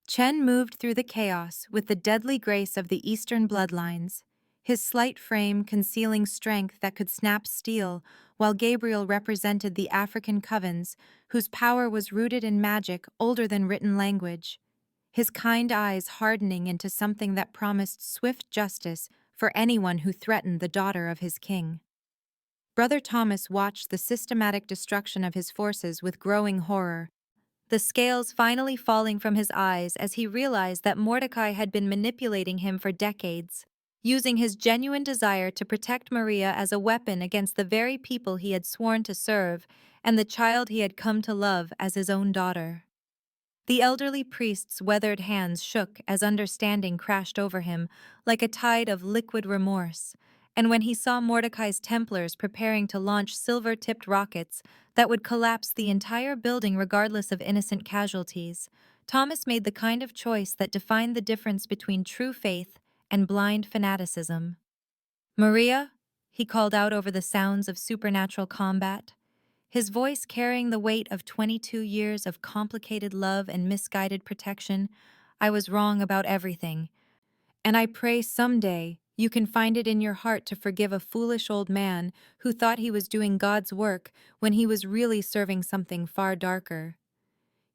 Chen moved through the chaos with the deadly grace of the Eastern bloodlines, his slight frame concealing strength that could snap steel, while Gabriel represented the African covens, whose power was rooted in magic older than written language, his kind eyes hardening into something that promised swift justice for anyone who threatened the daughter of his king. Brother Thomas watched the systematic destruction of his forces with growing horror, the scales finally falling from his eyes as he realized that Mordecai had been manipulating him for decades, using his genuine desire to protect Maria as a weapon against the very people he had sworn to serve and the child he had come to love as his own daughter. The elderly priest's weathered hands shook as understanding crashed over him like a tide of liquid remorse, and when he saw Mordecai's Templars preparing to launch silver-tipped rockets that would collapse the entire building regardless of innocent casualties, Thomas made the kind of choice that defined the difference between true faith and blind fanaticism. "Maria," he called out over the sounds of supernatural combat, his voice carrying the weight of 22 years of complicated love and misguided protection. "I was wrong about everything, and I pray someday you can find it in your heart to forgive a foolish old man who thought he was doing God's work when he was really serving something far darker."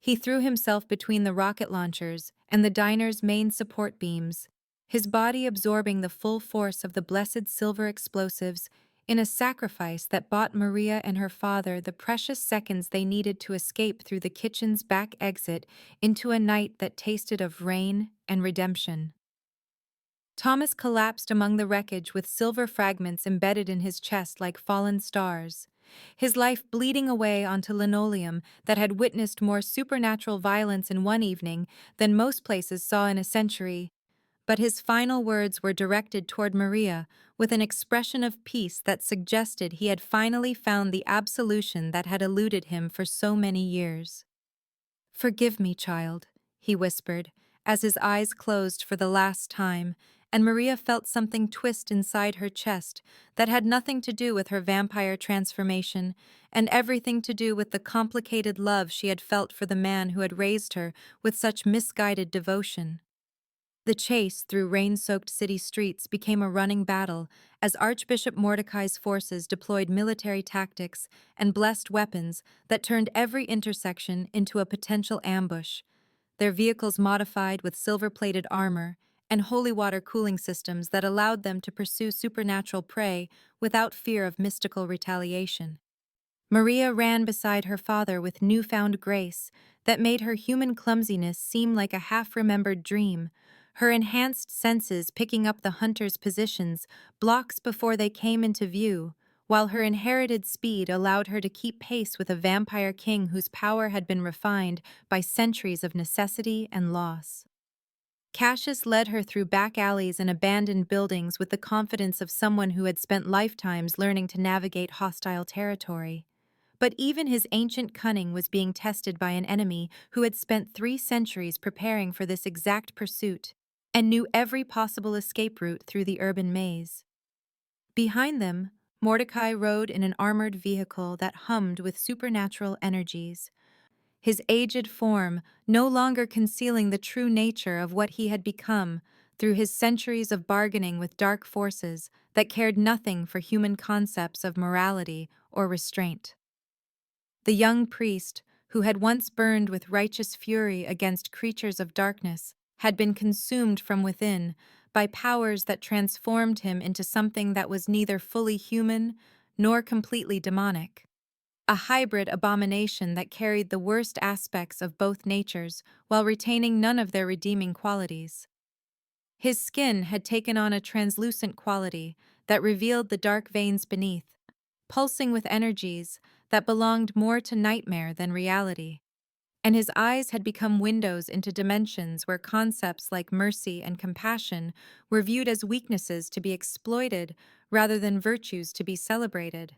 He threw himself between the rocket launchers and the diner's main support beams, his body absorbing the full force of the blessed silver explosives in a sacrifice that bought Maria and her father the precious seconds they needed to escape through the kitchen's back exit into a night that tasted of rain and redemption. Thomas collapsed among the wreckage with silver fragments embedded in his chest like fallen stars, his life bleeding away onto linoleum that had witnessed more supernatural violence in one evening than most places saw in a century. But his final words were directed toward Maria with an expression of peace that suggested he had finally found the absolution that had eluded him for so many years. "Forgive me, child," he whispered, as his eyes closed for the last time, and Maria felt something twist inside her chest that had nothing to do with her vampire transformation and everything to do with the complicated love she had felt for the man who had raised her with such misguided devotion. The chase through rain-soaked city streets became a running battle as Archbishop Mordecai's forces deployed military tactics and blessed weapons that turned every intersection into a potential ambush, their vehicles modified with silver-plated armor and holy water cooling systems that allowed them to pursue supernatural prey without fear of mystical retaliation. Maria ran beside her father with newfound grace that made her human clumsiness seem like a half-remembered dream, her enhanced senses picking up the hunter's positions blocks before they came into view, while her inherited speed allowed her to keep pace with a vampire king whose power had been refined by centuries of necessity and loss. Cassius led her through back alleys and abandoned buildings with the confidence of someone who had spent lifetimes learning to navigate hostile territory. But even his ancient cunning was being tested by an enemy who had spent 3 centuries preparing for this exact pursuit and knew every possible escape route through the urban maze. Behind them, Mordecai rode in an armored vehicle that hummed with supernatural energies, his aged form no longer concealing the true nature of what he had become through his centuries of bargaining with dark forces that cared nothing for human concepts of morality or restraint. The young priest, who had once burned with righteous fury against creatures of darkness, had been consumed from within by powers that transformed him into something that was neither fully human nor completely demonic. A hybrid abomination that carried the worst aspects of both natures while retaining none of their redeeming qualities. His skin had taken on a translucent quality that revealed the dark veins beneath, pulsing with energies that belonged more to nightmare than reality. And his eyes had become windows into dimensions where concepts like mercy and compassion were viewed as weaknesses to be exploited rather than virtues to be celebrated.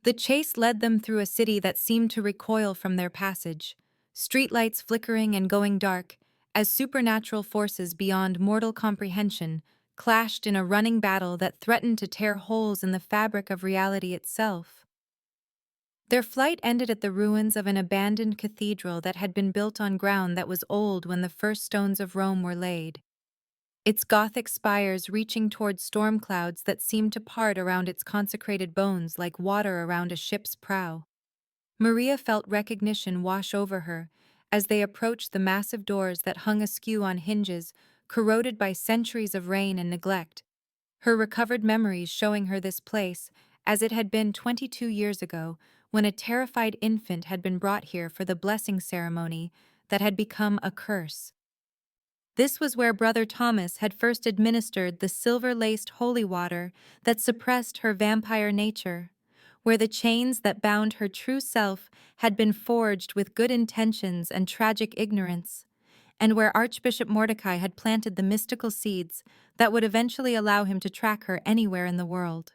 The chase led them through a city that seemed to recoil from their passage, streetlights flickering and going dark, as supernatural forces beyond mortal comprehension clashed in a running battle that threatened to tear holes in the fabric of reality itself. Their flight ended at the ruins of an abandoned cathedral that had been built on ground that was old when the first stones of Rome were laid, its Gothic spires reaching toward storm clouds that seemed to part around its consecrated bones like water around a ship's prow. Maria felt recognition wash over her as they approached the massive doors that hung askew on hinges, corroded by centuries of rain and neglect, her recovered memories showing her this place as it had been 22 years ago when a terrified infant had been brought here for the blessing ceremony that had become a curse. This was where Brother Thomas had first administered the silver-laced holy water that suppressed her vampire nature, where the chains that bound her true self had been forged with good intentions and tragic ignorance, and where Archbishop Mordecai had planted the mystical seeds that would eventually allow him to track her anywhere in the world.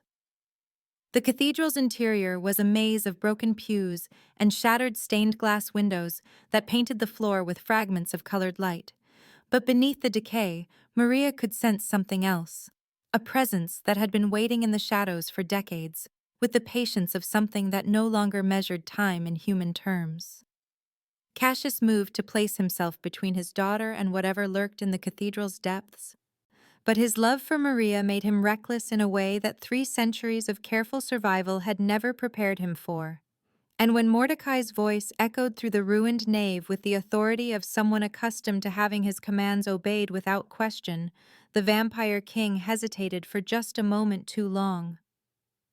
The cathedral's interior was a maze of broken pews and shattered stained glass windows that painted the floor with fragments of colored light. But beneath the decay, Maria could sense something else, a presence that had been waiting in the shadows for decades, with the patience of something that no longer measured time in human terms. Cassius moved to place himself between his daughter and whatever lurked in the cathedral's depths. But his love for Maria made him reckless in a way that 3 centuries of careful survival had never prepared him for. And when Mordecai's voice echoed through the ruined nave with the authority of someone accustomed to having his commands obeyed without question, the vampire king hesitated for just a moment too long.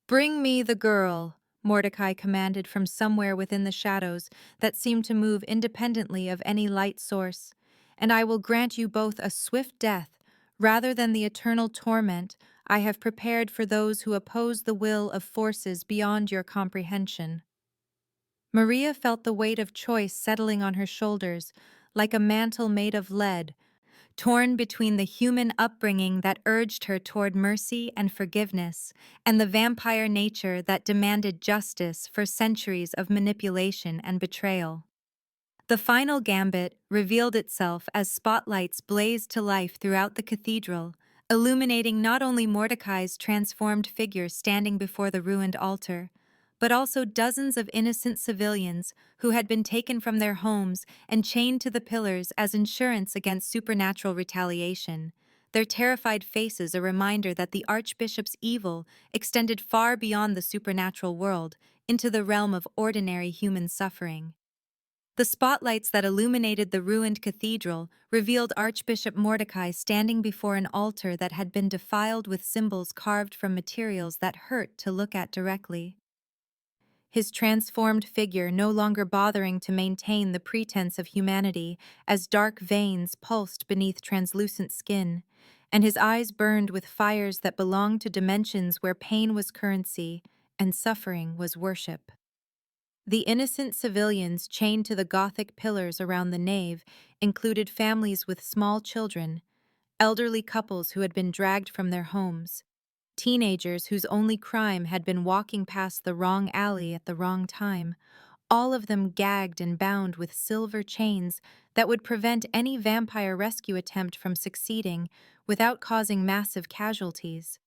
"Bring me the girl," Mordecai commanded from somewhere within the shadows that seemed to move independently of any light source, "and I will grant you both a swift death rather than the eternal torment I have prepared for those who oppose the will of forces beyond your comprehension." Maria felt the weight of choice settling on her shoulders, like a mantle made of lead, torn between the human upbringing that urged her toward mercy and forgiveness, and the vampire nature that demanded justice for centuries of manipulation and betrayal. The final gambit revealed itself as spotlights blazed to life throughout the cathedral, illuminating not only Mordecai's transformed figure standing before the ruined altar, but also dozens of innocent civilians who had been taken from their homes and chained to the pillars as insurance against supernatural retaliation. Their terrified faces a reminder that the Archbishop's evil extended far beyond the supernatural world into the realm of ordinary human suffering. The spotlights that illuminated the ruined cathedral revealed Archbishop Mordecai standing before an altar that had been defiled with symbols carved from materials that hurt to look at directly. His transformed figure no longer bothering to maintain the pretense of humanity as dark veins pulsed beneath translucent skin, and his eyes burned with fires that belonged to dimensions where pain was currency and suffering was worship. The innocent civilians chained to the Gothic pillars around the nave included families with small children, elderly couples who had been dragged from their homes, teenagers whose only crime had been walking past the wrong alley at the wrong time, all of them gagged and bound with silver chains that would prevent any vampire rescue attempt from succeeding without causing massive casualties.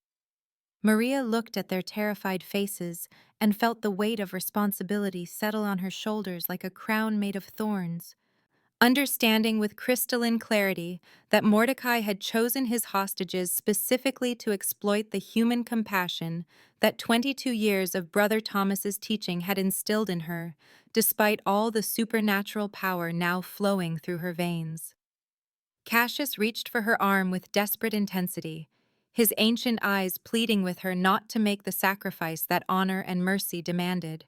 Maria looked at their terrified faces and felt the weight of responsibility settle on her shoulders like a crown made of thorns. Understanding with crystalline clarity that Mordecai had chosen his hostages specifically to exploit the human compassion that 22 years of Brother Thomas's teaching had instilled in her, despite all the supernatural power now flowing through her veins. Cassius reached for her arm with desperate intensity, his ancient eyes pleading with her not to make the sacrifice that honor and mercy demanded.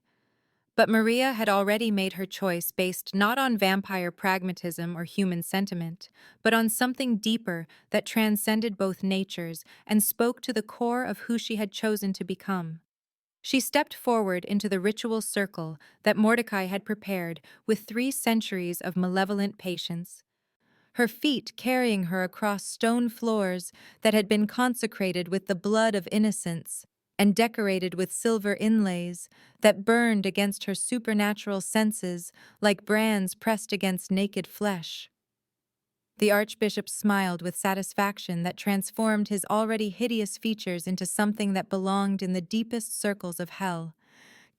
But Maria had already made her choice based not on vampire pragmatism or human sentiment, but on something deeper that transcended both natures and spoke to the core of who she had chosen to become. She stepped forward into the ritual circle that Mordecai had prepared with 3 centuries of malevolent patience, her feet carrying her across stone floors that had been consecrated with the blood of innocents and decorated with silver inlays that burned against her supernatural senses like brands pressed against naked flesh. The Archbishop smiled with satisfaction that transformed his already hideous features into something that belonged in the deepest circles of hell.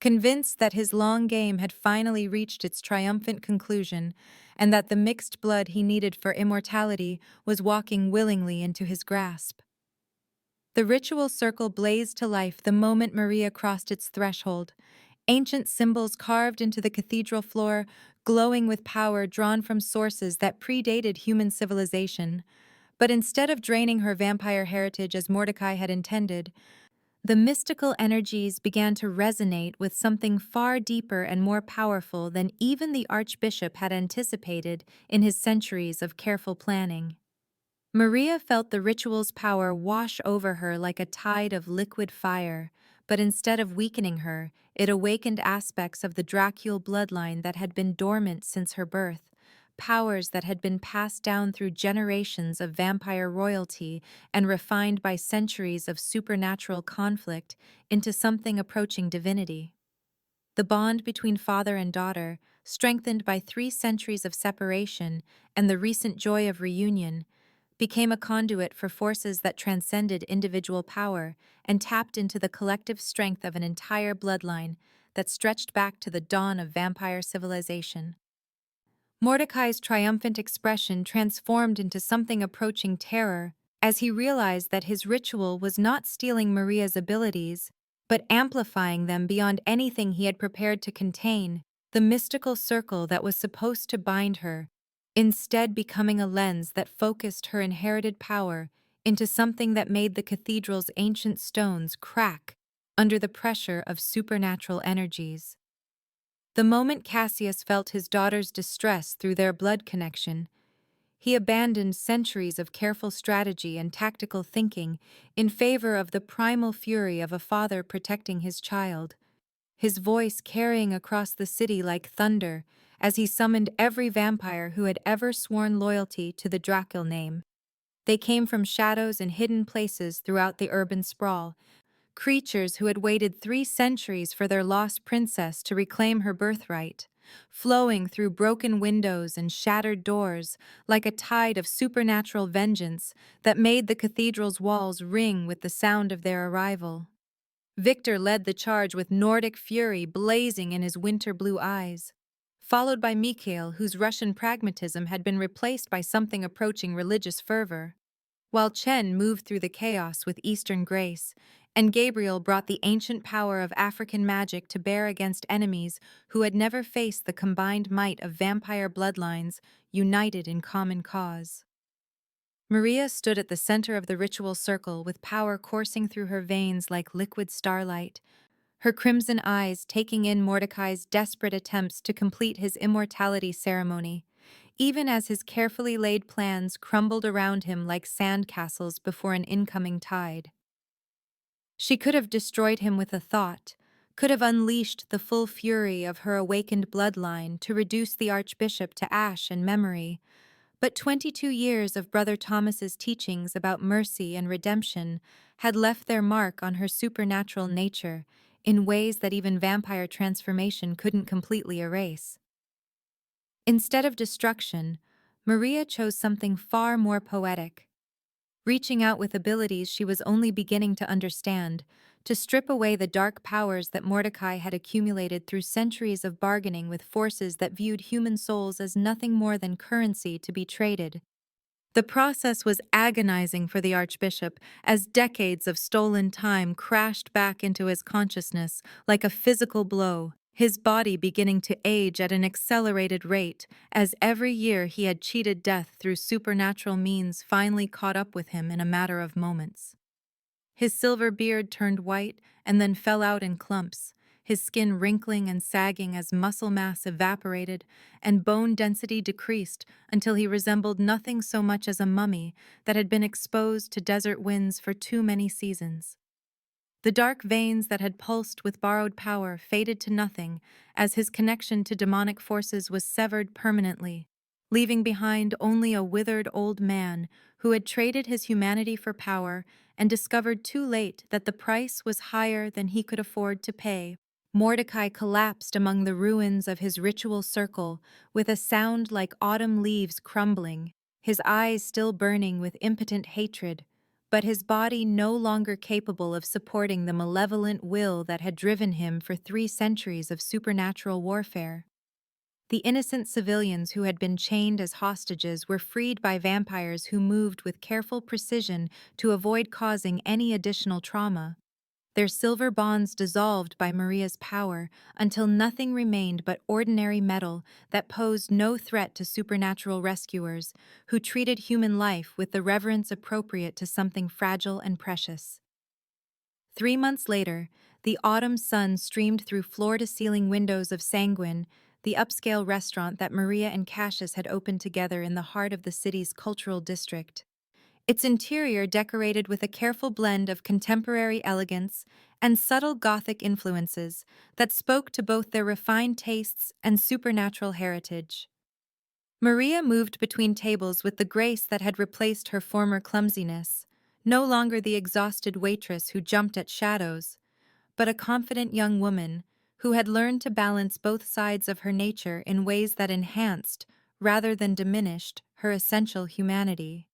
Convinced that his long game had finally reached its triumphant conclusion, and that the mixed blood he needed for immortality was walking willingly into his grasp. The ritual circle blazed to life the moment Maria crossed its threshold, ancient symbols carved into the cathedral floor, glowing with power drawn from sources that predated human civilization. But instead of draining her vampire heritage as Mordecai had intended, the mystical energies began to resonate with something far deeper and more powerful than even the Archbishop had anticipated in his centuries of careful planning. Maria felt the ritual's power wash over her like a tide of liquid fire, but instead of weakening her, it awakened aspects of the Dracul bloodline that had been dormant since her birth, powers that had been passed down through generations of vampire royalty and refined by centuries of supernatural conflict into something approaching divinity. The bond between father and daughter, strengthened by 3 centuries of separation and the recent joy of reunion, became a conduit for forces that transcended individual power and tapped into the collective strength of an entire bloodline that stretched back to the dawn of vampire civilization. Mordecai's triumphant expression transformed into something approaching terror as he realized that his ritual was not stealing Maria's abilities, but amplifying them beyond anything he had prepared to contain, the mystical circle that was supposed to bind her, instead becoming a lens that focused her inherited power into something that made the cathedral's ancient stones crack under the pressure of supernatural energies. The moment Cassius felt his daughter's distress through their blood connection, he abandoned centuries of careful strategy and tactical thinking in favor of the primal fury of a father protecting his child, his voice carrying across the city like thunder as he summoned every vampire who had ever sworn loyalty to the Dracul name. They came from shadows and hidden places throughout the urban sprawl, creatures who had waited 3 centuries for their lost princess to reclaim her birthright, flowing through broken windows and shattered doors like a tide of supernatural vengeance that made the cathedral's walls ring with the sound of their arrival. Victor led the charge with Nordic fury blazing in his winter blue eyes, followed by Mikhail, whose Russian pragmatism had been replaced by something approaching religious fervor, while Chen moved through the chaos with Eastern grace, and Gabriel brought the ancient power of African magic to bear against enemies who had never faced the combined might of vampire bloodlines united in common cause. Maria stood at the center of the ritual circle with power coursing through her veins like liquid starlight, her crimson eyes taking in Mordecai's desperate attempts to complete his immortality ceremony, even as his carefully laid plans crumbled around him like sandcastles before an incoming tide. She could have destroyed him with a thought, could have unleashed the full fury of her awakened bloodline to reduce the archbishop to ash and memory, but 22 years of Brother Thomas's teachings about mercy and redemption had left their mark on her supernatural nature in ways that even vampire transformation couldn't completely erase. Instead of destruction, Maria chose something far more poetic, reaching out with abilities she was only beginning to understand, to strip away the dark powers that Mordecai had accumulated through centuries of bargaining with forces that viewed human souls as nothing more than currency to be traded. The process was agonizing for the Archbishop as decades of stolen time crashed back into his consciousness like a physical blow, his body beginning to age at an accelerated rate as every year he had cheated death through supernatural means finally caught up with him in a matter of moments. His silver beard turned white and then fell out in clumps, his skin wrinkling and sagging as muscle mass evaporated and bone density decreased until he resembled nothing so much as a mummy that had been exposed to desert winds for too many seasons. The dark veins that had pulsed with borrowed power faded to nothing as his connection to demonic forces was severed permanently, leaving behind only a withered old man who had traded his humanity for power and discovered too late that the price was higher than he could afford to pay. Mordecai collapsed among the ruins of his ritual circle with a sound like autumn leaves crumbling, his eyes still burning with impotent hatred, but his body no longer capable of supporting the malevolent will that had driven him for 3 centuries of supernatural warfare. The innocent civilians who had been chained as hostages were freed by vampires who moved with careful precision to avoid causing any additional trauma, their silver bonds dissolved by Maria's power until nothing remained but ordinary metal that posed no threat to supernatural rescuers who treated human life with the reverence appropriate to something fragile and precious. 3 months later, the autumn sun streamed through floor-to-ceiling windows of Sanguine, the upscale restaurant that Maria and Cassius had opened together in the heart of the city's cultural district. Its interior decorated with a careful blend of contemporary elegance and subtle Gothic influences that spoke to both their refined tastes and supernatural heritage. Maria moved between tables with the grace that had replaced her former clumsiness, no longer the exhausted waitress who jumped at shadows, but a confident young woman who had learned to balance both sides of her nature in ways that enhanced, rather than diminished, her essential humanity.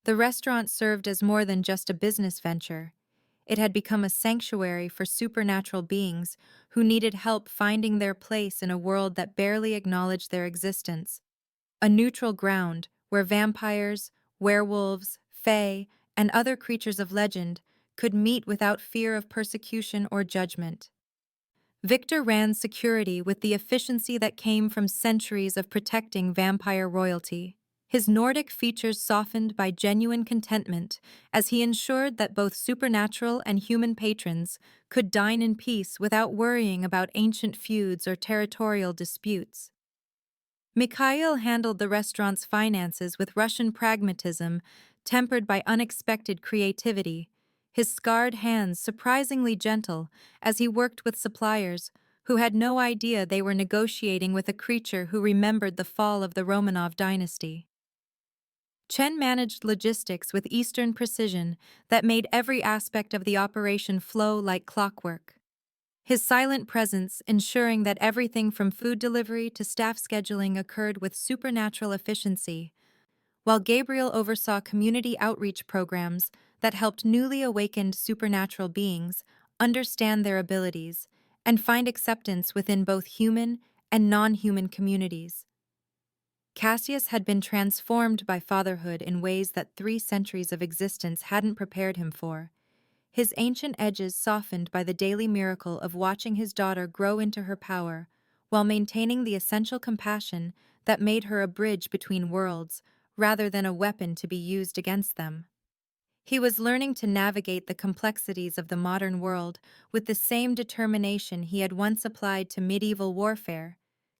The restaurant served as more than just a business venture. It had become a sanctuary for supernatural beings who needed help finding their place in a world that barely acknowledged their existence, a neutral ground where vampires, werewolves, fae, and other creatures of legend could meet without fear of persecution or judgment. Victor ran security with the efficiency that came from centuries of protecting vampire royalty, his Nordic features softened by genuine contentment as he ensured that both supernatural and human patrons could dine in peace without worrying about ancient feuds or territorial disputes. Mikhail handled the restaurant's finances with Russian pragmatism tempered by unexpected creativity, his scarred hands surprisingly gentle as he worked with suppliers who had no idea they were negotiating with a creature who remembered the fall of the Romanov dynasty. Chen managed logistics with Eastern precision that made every aspect of the operation flow like clockwork, his silent presence ensuring that everything from food delivery to staff scheduling occurred with supernatural efficiency, while Gabriel oversaw community outreach programs that helped newly awakened supernatural beings, understand their abilities, and find acceptance within both human and non-human communities. Cassius had been transformed by fatherhood in ways that 3 centuries of existence hadn't prepared him for. His ancient edges softened by the daily miracle of watching his daughter grow into her power, while maintaining the essential compassion that made her a bridge between worlds, rather than a weapon to be used against them. He was learning to navigate the complexities of the modern world with the same determination he had once applied to medieval warfare,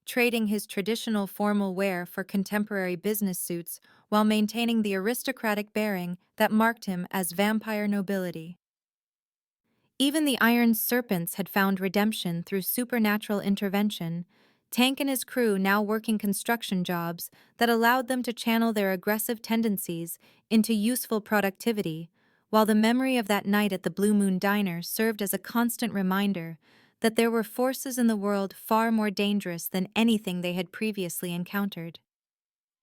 trading his traditional formal wear for contemporary business suits while maintaining the aristocratic bearing that marked him as vampire nobility. Even the Iron Serpents had found redemption through supernatural intervention, Tank and his crew now working construction jobs that allowed them to channel their aggressive tendencies into useful productivity, while the memory of that night at the Blue Moon Diner served as a constant reminder that there were forces in the world far more dangerous than anything they had previously encountered.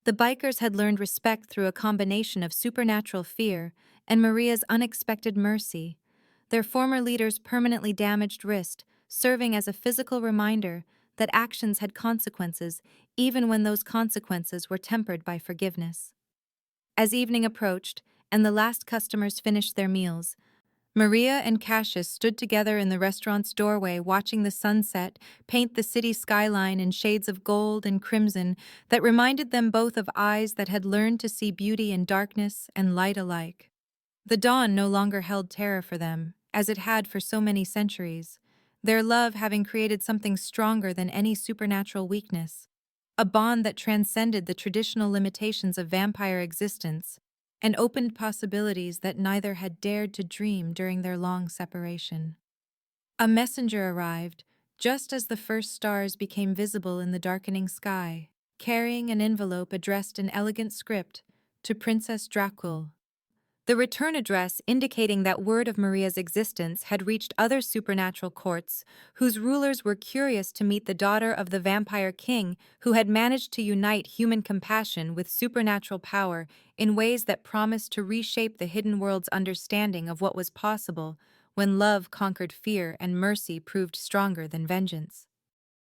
The bikers had learned respect through a combination of supernatural fear and Maria's unexpected mercy, their former leader's permanently damaged wrist serving as a physical reminder that actions had consequences even when those consequences were tempered by forgiveness. As evening approached and the last customers finished their meals, Maria and Cassius stood together in the restaurant's doorway watching the sunset paint the city skyline in shades of gold and crimson that reminded them both of eyes that had learned to see beauty in darkness and light alike. The dawn no longer held terror for them, as it had for so many centuries, their love having created something stronger than any supernatural weakness, a bond that transcended the traditional limitations of vampire existence and opened possibilities that neither had dared to dream during their long separation. A messenger arrived, just as the first stars became visible in the darkening sky, carrying an envelope addressed in elegant script to Princess Dracul. The return address indicating that word of Maria's existence had reached other supernatural courts, whose rulers were curious to meet the daughter of the vampire king who had managed to unite human compassion with supernatural power in ways that promised to reshape the hidden world's understanding of what was possible when love conquered fear and mercy proved stronger than vengeance.